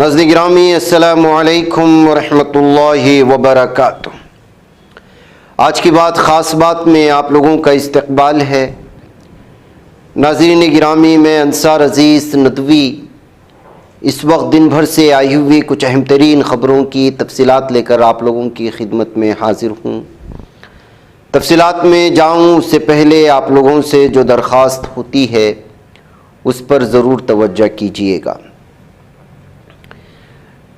नाज़रीन गिरामी अस्सलामु अलैकुम वरहमतुल्लाहि वबरकातुह। आज की बात ख़ास बात में आप लोगों का इस्तक़बाल है। नाज़रीन गिरामी, मैं अंसार अज़ीज़ नदवी इस वक्त दिन भर से आई हुई कुछ अहम तरीन ख़बरों की तफसीलात लेकर आप लोगों की खिदमत में हाज़िर हूँ। तफसीलात में जाऊँ उससे पहले आप लोगों से जो दरख्वास्त होती है उस पर ज़रूर तवज्जो कीजिएगा।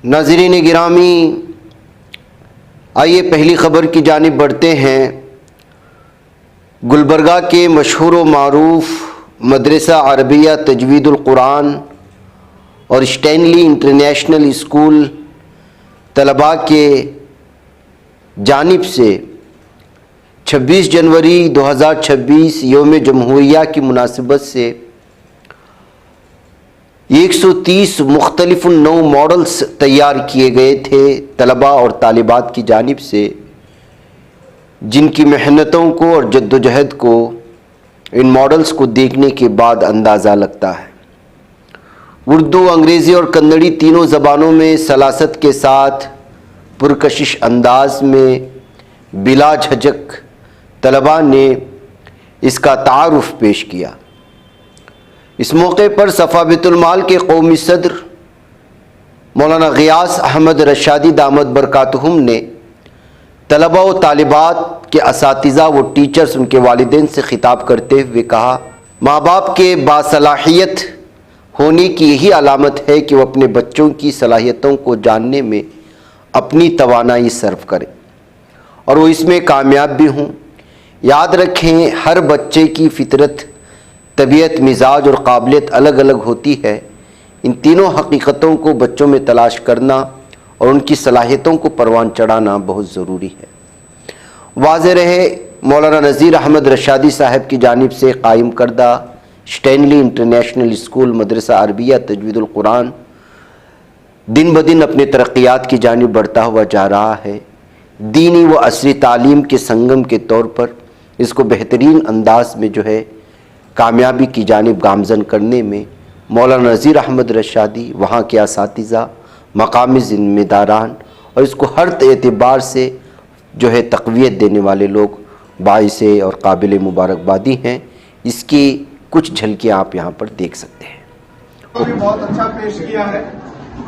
नाज़रीन गिरामी, आइए पहली ख़बर की जानिब बढ़ते हैं। गुलबर्गा के मशहूर व मारूफ मदरसा अरबिया तजवीदुल कुरान और स्टैनली इंटरनेशनल स्कूल तलबा के जानिब से 26 जनवरी 2026 यौम जमहूरिया की मुनासिबत से 130 मुख्तलिफ नौ मॉडल्स तैयार किए गए थे तलबा और तालिबात की जानिब से, जिनकी मेहनतों को और जद्दोजहद को इन मॉडल्स को देखने के बाद अंदाज़ा लगता है। उर्दू, अंग्रेज़ी और कन्नड़ी तीनों ज़बानों में सलासत के साथ पुरकशिश अंदाज में बिला झिझक तलबा ने इसका तारुफ पेश किया। इस मौके पर सफ़ा बैतुल माल के कौमी सदर मौलाना गियास अहमद रशादी दामद बरकातुहुम ने तलबा व तालिबात के असातिज़ा व टीचर्स, उनके वालिदैन से ख़िताब करते हुए कहा, माँ बाप के बासलाहियत होने की यही अलामत है कि वो अपने बच्चों की सलाहियतों को जानने में अपनी तवानाई सर्फ करें और वो इसमें कामयाब भी हों। याद रखें, हर बच्चे की फ़ितरत, तबीयत, मिजाज और काबिलियत अलग अलग होती है। इन तीनों हकीकतों को बच्चों में तलाश करना और उनकी सलाहियतों को परवान चढ़ाना बहुत ज़रूरी है। वाज़ेह रहे, मौलाना नज़ीर अहमद रशादी साहब की जानिब से कायम करदा स्टैनली इंटरनेशनल स्कूल मदरसा अरबिया तजवीदुल कुरान दिन ब दिन अपने तरक्यात की जानिब बढ़ता हुआ जा रहा है। दीनी व असरी तालीम के संगम के तौर पर इसको बेहतरीन अंदाज में जो है कामयाबी की जानिब गामज़न करने में मौलाना नज़ीर अहमद रशादी, वहाँ के असातिज़ा, मकामी ज़िम्मेदारान और इसको हर एतबार से जो है तक़वियत देने वाले लोग बाइसे और काबिल मुबारकबादी हैं। इसकी कुछ झलकियाँ आप यहाँ पर देख सकते हैं। तो बहुत अच्छा पेश किया है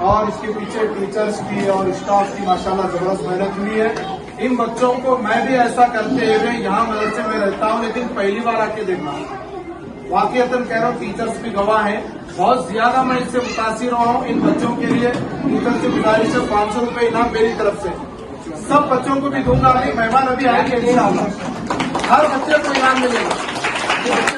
और इसके पीछे टीचर्स की और स्टाफ की माशाल्लाह ज़बरदस्त मेहनत हुई है। इन बच्चों को मैं भी ऐसा करते हुए यहाँ मदरसे में रहता हूँ, लेकिन पहली बार आके देखा। वाकईतन कह रहा हूँ, टीचर्स भी गवाह हैं। बहुत ज्यादा मैं इससे मुतासिर हुआ हूँ। इन बच्चों के लिए टीचर से गुजारिश है 500 रुपये इनाम मेरी तरफ से सब बच्चों को भी दूंगा। अभी मेहमान अभी आएंगे इंशाअल्लाह, हर बच्चे को इनाम मिलेगा।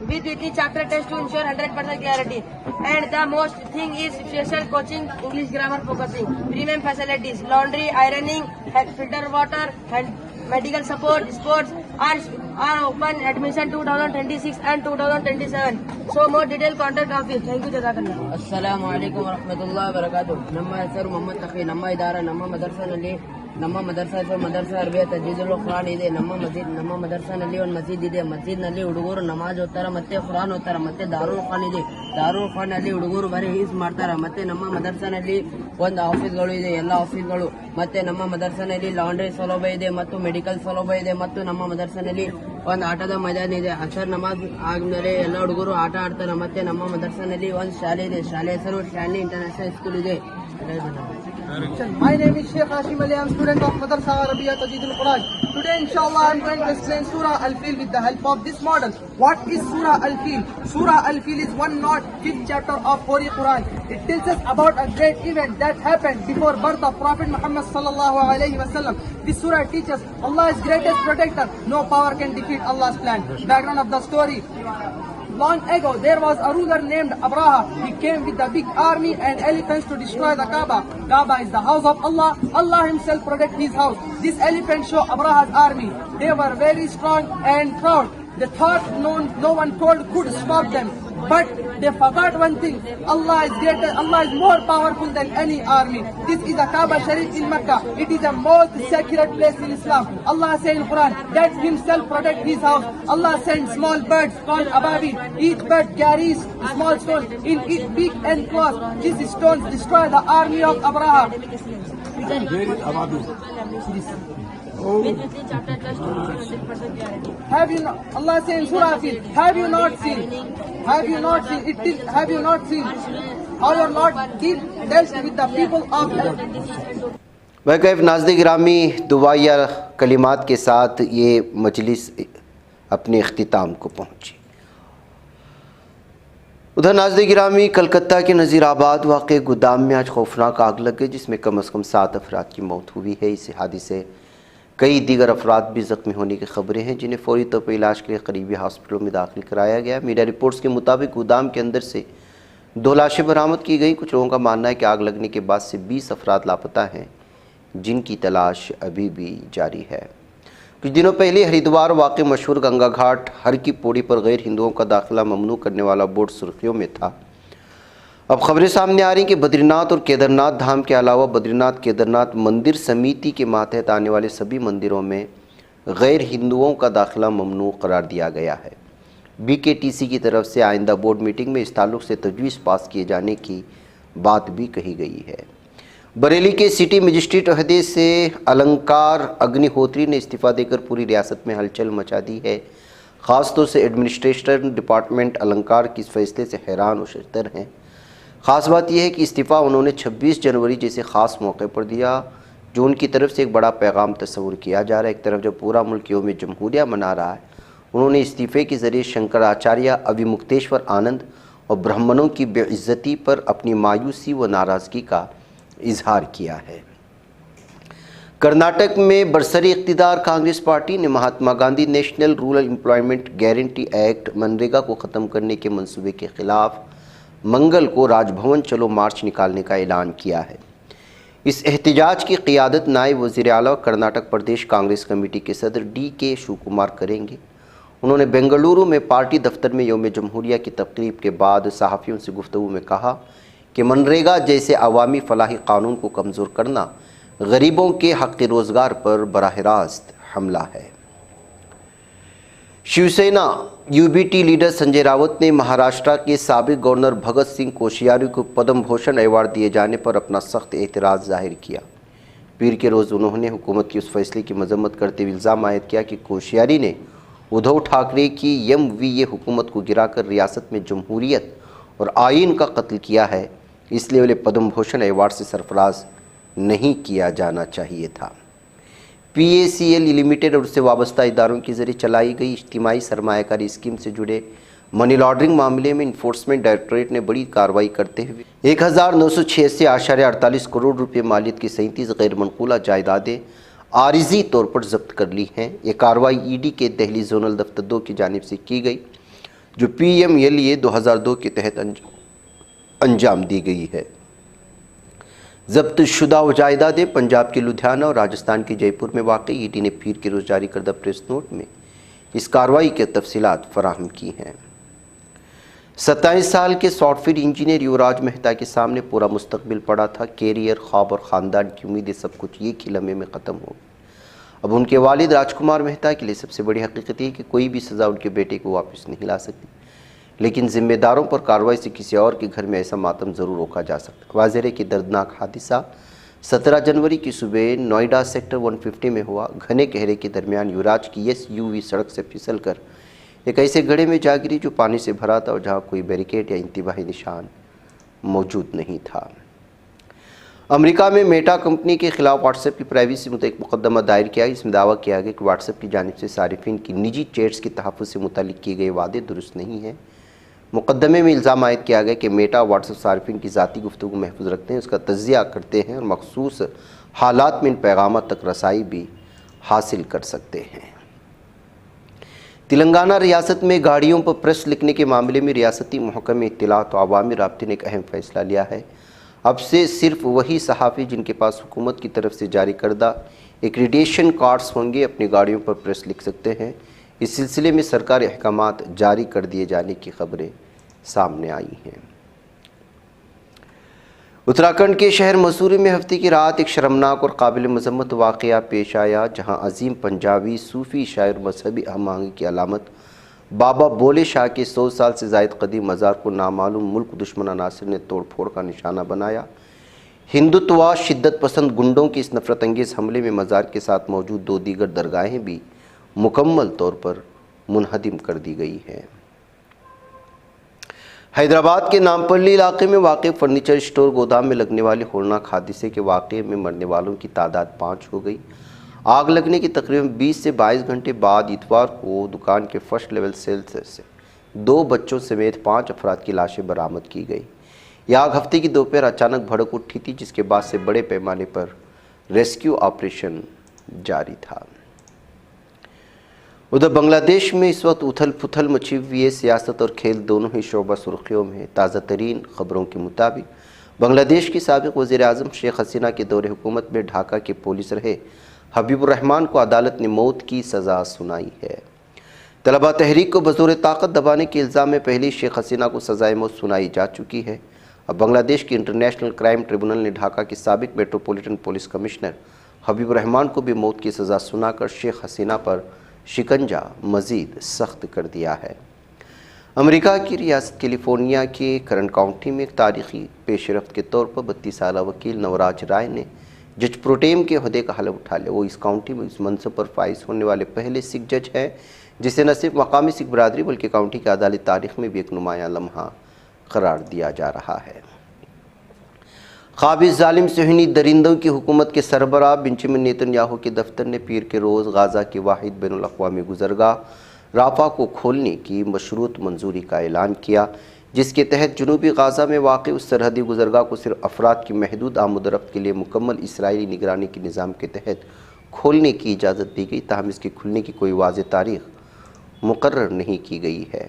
With weekly chapter test to ensure 100% clarity. And the most thing is special coaching, English grammar focusing, premium facilities, laundry, ironing, filter water, and medical support, sports, are open admission 2026 and 2027. So more detailed contact office. Thank you, Jazakallah. Assalamu alaikum wa rahmatullahi wa barakatuh. ನಮ್ಮ ಹೆಸರು ಮೊಹಮ್ಮದ್ ತಕಿ. ನಮ್ಮ ಇದಾರ ನಮ್ಮ ಮದರ್ಸಾ ಅರಬಿಯಾ ತಜ್ವೀದುಲ್ ಕುರಾನ್ ಇದೆ. ನಮ್ಮ ಮದರ್ಸಾನಲ್ಲಿ ಒಂದು ಮಸ್ಜಿದ್ ಇದೆ. ಮಸ್ಜಿದ್ನಲ್ಲಿ ಹುಡುಗರು ನಮಾಜ್ ಓದ್ತಾರೆ, ಮತ್ತೆ ಕುರಾನ್ ಓದ್ತಾರೆ. ಮತ್ತೆ ದಾರುಲ್ ಖಾನ್ ಇದೆ. ದಾರುಲ್ ಖಾನ್ ನಲ್ಲಿ ಹುಡುಗರು ಬರೀ ಹೀಸ್ ಮಾಡ್ತಾರೆ. ಮತ್ತೆ ನಮ್ಮ ಮದರ್ಸಾನಲ್ಲಿ ಒಂದು ಆಫೀಸ್ಗಳು ಇದೆ, ಎಲ್ಲ ಆಫೀಸ್ಗಳು. ಮತ್ತೆ ನಮ್ಮ ಮದರ್ಸಾನಲ್ಲಿ ಲಾಂಡ್ರಿ ಸೌಲಭ್ಯ ಇದೆ ಮತ್ತು ಮೆಡಿಕಲ್ ಸೌಲಭ್ಯ ಇದೆ. ಮತ್ತು ನಮ್ಮ ಮದರ್ಸಾನಲ್ಲಿ ಒಂದು ಆಟದ ಮೈದಾನ ಇದೆ. ಅಸರ್ ನಮಾಜ್ ಆದ್ಮೇಲೆ ಎಲ್ಲ ಹುಡುಗರು ಆಟ ಆಡ್ತಾರೆ. ಮತ್ತೆ ನಮ್ಮ ಮದರ್ಸಾನಲ್ಲಿ ಒಂದು ಶಾಲೆ ಇದೆ. ಶಾಲೆ ಹೆಸರು ಸ್ಟ್ಯಾನ್ಲಿ ಇಂಟರ್ನ್ಯಾಷನಲ್ ಸ್ಕೂಲ್ ಇದೆ. My name is Sheikh Hashim Ali. I am student of Madrasa Arabiya Tajweedul Quran. Today, inshallah, I am going to explain Surah Al-Fil with the help of this model. What is Surah Al-Fil? Surah Al-Fil is one not 5th chapter of Holy Quran. It tells us about a great event that happened before birth of Prophet Muhammad sallallahu alaihi wasallam. This surah teaches Allah is greatest protector. No power can defeat Allah's plan. Background of the story. Long ago, there was a ruler named Abraha. He came with a big army and elephants to destroy the Kaaba. Kaaba is the house of Allah. Allah himself protect his house. This elephant show Abraha's army. They were very strong and proud. They thought no one could stop them. But they forgot one thing. Allah is greater. Allah is more powerful than any army. This is a Kaaba Sharif in Mecca. It is the most sacred place in Islam. Allah says in Quran that himself protect his house. Allah sends small birds called ababil. Each bird carries small stones in its beak and claws. These stones destroy the army of Abraham. Chapter test 100% guarantee. Have you not, Allah says in Surah Al-Fil, have you not seen? Have you not seen? Have you not seen how your Lord dealt with the people of वक़ीफ़ नाज़रीन गिरामी दुआया कलिमात के साथ ये मजलिस अपने इख्तिताम को पहुँची। उधर नाज़रीन गिरामी कलकत्ता के नज़ीराबाद वाक़े गोदाम में आज खौफनाक आग लग गई जिसमें कम अज़ कम 7 अफराद की मौत हुई है। इस हादसे कई दीगर अफराद भी ज़ख्मी होने की खबरें हैं जिन्हें फ़ौरी तौर पर इलाज के लिए करीबी हॉस्पिटलों में दाखिल कराया गया। मीडिया रिपोर्ट्स के मुताबिक गोदाम के अंदर से 2 लाशें बरामद की गई। कुछ लोगों का मानना है कि आग लगने के बाद से 20 अफराद लापता हैं जिनकी तलाश अभी भी जारी है। कुछ दिनों पहले हरिद्वार वाक़ मशहूर गंगा घाट हर की पौड़ी पर गैर हिंदुओं का दाखिला ममनू करने वाला बोर्ड सुर्खियों में था। अब खबरें सामने आ रही कि बद्रीनाथ और केदारनाथ धाम के अलावा बद्रीनाथ केदारनाथ मंदिर समिति के मातहत आने वाले सभी मंदिरों में गैर हिंदुओं का दाखिला ममनू करार दिया गया है। BKTC की तरफ से आइंदा बोर्ड मीटिंग में इस ताल्लुक़ से तजवीज़ पास किए जाने की बात भी कही गई है। बरेली के सिटी मजिस्ट्रेट ओहदे से अलंकार अग्निहोत्री ने इस्तीफ़ा देकर पूरी रियासत में हलचल मचा दी है। ख़ास तौर से एडमिनिस्ट्रेशन डिपार्टमेंट अलंकार की इस फैसले से हैरान और शर्तर हैं। ख़ास बात यह है कि इस्तीफ़ा उन्होंने 26 जनवरी जैसे ख़ास मौके पर दिया जो उनकी तरफ से एक बड़ा पैगाम तस्वुर किया जा रहा है। एक तरफ जब पूरा मुल्क यौम जमहूरिया मना रहा है, उन्होंने इस्तीफ़े के ज़रिए शंकराचार्य अभिमुक्तेश्वर आनंद और ब्राह्मणों की बेइज्जती पर अपनी मायूसी व नाराज़गी का इजहार किया है। कर्नाटक में बरसरी इक़्तिदार कांग्रेस पार्टी ने Mahatma Gandhi national rural employment guarantee act MNREGA को ख़त्म करने के मंसूबे के ख़िलाफ़ मंगल को राजभवन चलो मार्च निकालने का ऐलान किया है। इस एहतजाज की क़ियादत नायब वज़ीर आला कर्नाटक प्रदेश कांग्रेस कमेटी के सदर DK शिवकुमार करेंगे। उन्होंने बेंगलुरु में पार्टी दफ्तर में यौम जमहूरिया की तक़रीब के बाद सहाफ़ियों से गुफ्तगू में कहा कि मनरेगा जैसे अवामी फ़लाही क़ानून को कमज़ोर करना गरीबों के हक़ रोज़गार पर बराह रास्त हमला है। शिवसेना UBT लीडर संजय रावत ने महाराष्ट्र के साबिक़ गवर्नर भगत सिंह कोश्यारी को पद्म भूषण अवार्ड दिए जाने पर अपना सख्त एतराज़ ज़ाहिर किया। पीर के रोज़ उन्होंने हुकूमत की उस फैसले की मजम्मत करते हुए इल्ज़ाम आयद किया कि कोश्यारी ने उद्धव ठाकरे की MVA हुकूमत को गिराकर रियासत में जमहूरियत और आइन का कत्ल किया है, इसलिए उन्हें पद्म भूषण अवार्ड से सरफराज नहीं किया जाना चाहिए था। PACL लिमिटेड और उससे वाबस्ता इदारों के ज़रिए चलाई गई इज्तिमाई सरमायाकारी स्कीम से जुड़े मनी लॉन्ड्रिंग मामले में इन्फोर्समेंट डायरेक्टरेट ने बड़ी कार्रवाई करते हुए 1986.48 करोड़ रुपये मालियत की 37 गैर मनकूला जायदादें आरिजी तौर पर जब्त कर ली हैं। ये कार्रवाई ED के दिल्ली जोनल दफ्तर 2 की जानिब से की गई जो PMLA 2002 के तहत अंजाम दी गई है। जब्त शुदा जायदादें पंजाब के लुधियाना और राजस्थान के जयपुर में वाक़ई। ED ने पीर के रोज़ जारी करदा प्रेस नोट में इस कार्रवाई के तफसीलात फराहम की हैं। 27 साल के सॉफ्टवेयर इंजीनियर युवराज मेहता के सामने पूरा मुस्तकबिल पड़ा था। कैरियर, ख्वाब और ख़ानदान की उम्मीदें सब कुछ एक ही लम्हे में ख़त्म हो गई। अब उनके वालिद राजकुमार मेहता के लिए सबसे बड़ी हकीकत है कि कोई भी सज़ा उनके बेटे को वापस नहीं ला सकती, लेकिन ज़िम्मेदारों पर कार्रवाई से किसी और के घर में ऐसा मातम ज़रूर रोका जा सकता। वाज़ेह है कि दर्दनाक हादिसा 17 जनवरी की सुबह नोएडा सेक्टर 150 में हुआ। घने गहरे के दरमियान युवराज की SUV सड़क से फिसल कर एक ऐसे गड्ढे में जा गिरी जो पानी से भरा था और जहाँ कोई बैरिकेड या इंतबाही निशान मौजूद नहीं था। अमेरिका में मेटा कंपनी के खिलाफ व्हाट्सएप की प्राइवेसी मुतल्लिक़ मुकदमा दायर किया। इसमें दावा किया गया कि व्हाट्सएप की जानिब से सारिफिन की निजी चैट्स के तहफ़्फ़ुज़ से मुतल्लिक़ किए गए वादे दुरुस्त नहीं हैं। मुकदमे में इल्ज़ाम आयद किया गया कि मेटा व्हाट्सएप सारिफिन की ज़ाती गुफ्तगू महफूज रखते हैं, उसका तज़किया करते हैं और मखसूस हालात में इन पैगाम तक रसाई भी हासिल कर सकते हैं। تلنگانہ ریاست میں گاڑیوں پر پریس لکھنے کے معاملے میں ریاستی محکمہ اطلاعات و عوامی رابطے نے ایک اہم فیصلہ لیا ہے۔ اب سے صرف وہی صحافی جن کے پاس حکومت کی طرف سے جاری کردہ ایکریڈیشن کارڈز ہوں گے اپنی گاڑیوں پر پریس لکھ سکتے ہیں۔ اس سلسلے میں سرکاری احکامات جاری کر دیے جانے کی خبریں سامنے آئی ہیں۔ اتراکھنڈ کے شہر مسوری میں ہفتے کی رات ایک شرمناک اور قابل مذمت واقعہ پیش آیا، جہاں عظیم پنجابی صوفی شاعر مذہبی ہم آہنگی کی علامت بابا بولے شاہ کے 100 سال سے زائد قدیم مزار کو نامعلوم ملک دشمن عناصر نے توڑ پھوڑ کا نشانہ بنایا۔ ہندوتوا شدت پسند گنڈوں کے اس نفرت انگیز حملے میں مزار کے ساتھ موجود 2 دیگر درگاہیں بھی مکمل طور پر منہدم کر دی گئی ہیں۔ حیدرآباد کے نامپلی علاقے میں واقع فرنیچر اسٹور گودام میں لگنے والے ہولناک حادثے کے واقعے میں مرنے والوں کی تعداد 5 ہو گئی۔ آگ لگنے کی تقریباً 20 سے 22 گھنٹے بعد اتوار کو دکان کے فرسٹ لیول سیلز سے 2 بچوں سمیت 5 افراد کی لاشیں برآمد کی گئی۔ یہ آگ ہفتے کی دوپہر اچانک بھڑک اٹھی تھی، جس کے بعد سے بڑے پیمانے پر ریسکیو آپریشن جاری تھا۔ ادھر بنگلہ دیش میں اس وقت اتھل پھتل مچی ہوئی ہے۔ سیاست اور کھیل دونوں ہی شعبہ سرخیوں میں ہیں۔ تازہ ترین خبروں کے مطابق بنگلہ دیش کی سابق وزیر اعظم شیخ حسینہ کے دور حکومت میں ڈھاکہ کے پولیس رہے حبیب الرحمان کو عدالت نے موت کی سزا سنائی ہے۔ طلبہ تحریک کو بزور طاقت دبانے کے الزام میں پہلے شیخ حسینہ کو سزائے موت سنائی جا چکی ہے۔ اب بنگلہ دیش کی انٹرنیشنل کرائم ٹریبونل نے ڈھاکہ کے سابق میٹروپولیٹن پولیس کمشنر حبیب الرحمان کو بھی موت کی سزا سنا کر شیخ حسینہ پر شکنجہ مزید سخت کر دیا ہے۔ امریکہ کی ریاست کیلیفورنیا کے کرن کاؤنٹی میں ایک تاریخی پیش رفت کے طور پر 32 سالہ وکیل نوراج رائے نے جج پروٹیم کے عہدے کا حلف اٹھا لیا۔ وہ اس کاؤنٹی میں اس منصب پر فائز ہونے والے پہلے سکھ جج ہیں، جسے نہ صرف مقامی سکھ برادری بلکہ کاؤنٹی کی عدالتی تاریخ میں بھی ایک نمایاں لمحہ قرار دیا جا رہا ہے۔ قابض ظالم صہیونی درندوں کی حکومت کے سربراہ بنجمن نیتن یاہو کے دفتر نے پیر کے روز غازہ کی واحد بین الاقوامی گزرگاہ رافع کو کھولنے کی مشروط منظوری کا اعلان کیا، جس کے تحت جنوبی غازہ میں واقع اس سرحدی گزرگاہ کو صرف افراد کی محدود آمد و رفت کے لیے مکمل اسرائیلی نگرانی کے نظام کے تحت کھولنے کی اجازت دی گئی، تاہم اس کے کھلنے کی کوئی واضح تاریخ مقرر نہیں کی گئی ہے۔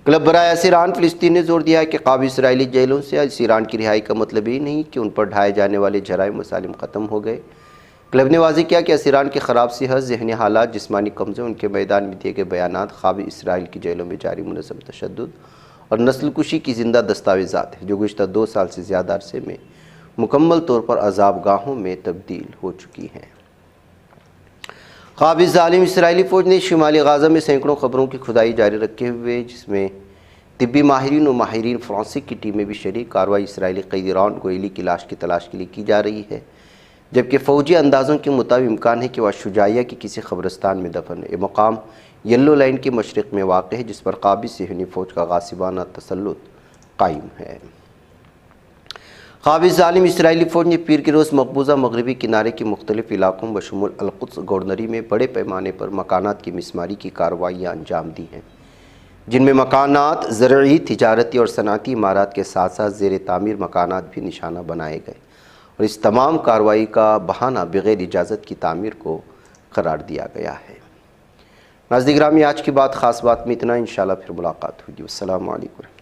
کلب برائے اسیران فلسطین نے زور دیا ہے کہ قابض اسرائیلی جیلوں سے اسیران کی رہائی کا مطلب یہ نہیں کہ ان پر ڈھائے جانے والے جرائم مسالم ختم ہو گئے۔ کلب نے واضح کیا کہ اسیران کے خراب صحت، ذہنی حالات، جسمانی کمزوری، ان کے میدان میں دیے گئے بیانات قابض اسرائیل کی جیلوں میں جاری منظم تشدد اور نسل کشی کی زندہ دستاویزات ہیں، جو گزشتہ 2 سال سے زیادہ عرصے میں مکمل طور پر عذاب گاہوں میں تبدیل ہو چکی ہیں۔ قابض ظالم اسرائیلی فوج نے شمالی غازہ میں سینکڑوں قبروں کی کھدائی جاری رکھے ہوئے، جس میں طبی ماہرین و ماہرین فرانسک کی ٹیمیں بھی شریک۔ کارروائی اسرائیلی قیدی ران گوئلی کی لاش کی تلاش کے لیے کی جا رہی ہے، جبکہ فوجی اندازوں کے مطابق امکان ہے کہ وہ شجاعیہ کی کسی قبرستان میں دفن ہے۔ یہ مقام یلو لائن کے مشرق میں واقع ہے، جس پر قابض صہیونی فوج کا غاصبانہ تسلط قائم ہے۔ قابض ظالم اسرائیلی فوج نے پیر کے روز مقبوضہ مغربی کنارے کے مختلف علاقوں بشمول القدس گورنری میں بڑے پیمانے پر مکانات کی مسماری کی کارروائیاں انجام دی ہیں، جن میں مکانات زرعی، تجارتی اور صنعتی عمارات کے ساتھ ساتھ زیر تعمیر مکانات بھی نشانہ بنائے گئے، اور اس تمام کارروائی کا بہانہ بغیر اجازت کی تعمیر کو قرار دیا گیا ہے۔ ناظرین گرامی، آج کی بات خاص بات میں اتنا، انشاءاللہ پھر ملاقات ہوگی۔ السلام علیکم۔